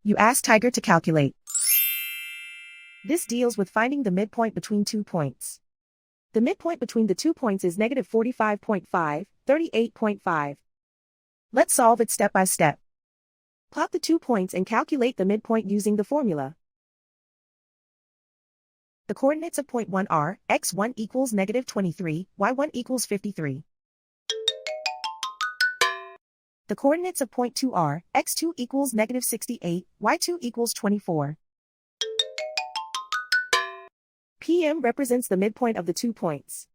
You ask Tiger to calculate. This deals with finding the midpoint between 2 points. The midpoint between the 2 points is negative 45.5, 38.5. Let's solve it step by step. Plot the 2 points and calculate the midpoint using the formula. The coordinates of point 1 are, x1 equals negative 23, y1 equals 53. The coordinates of point 2 are, x2 equals negative 68, y2 equals 24. PM represents the midpoint of the 2 points.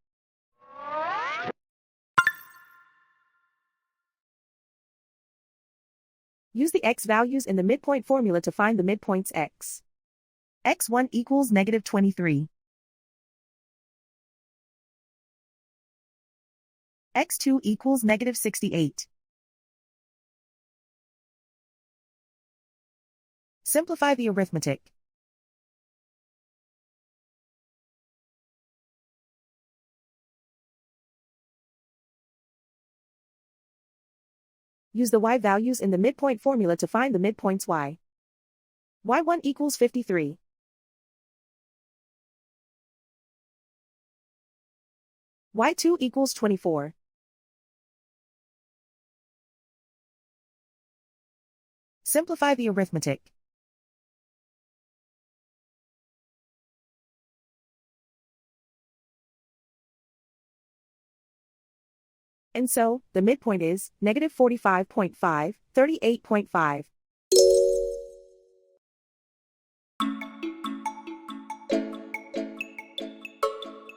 Use the x values in the midpoint formula to find the midpoints x. x1 equals negative 23. x2 equals negative 68. Simplify the arithmetic. Use the y values in the midpoint formula to find the midpoints y. y1 equals 53. y2 equals 24. Simplify the arithmetic. And so, the midpoint is negative 45.5, 38.5.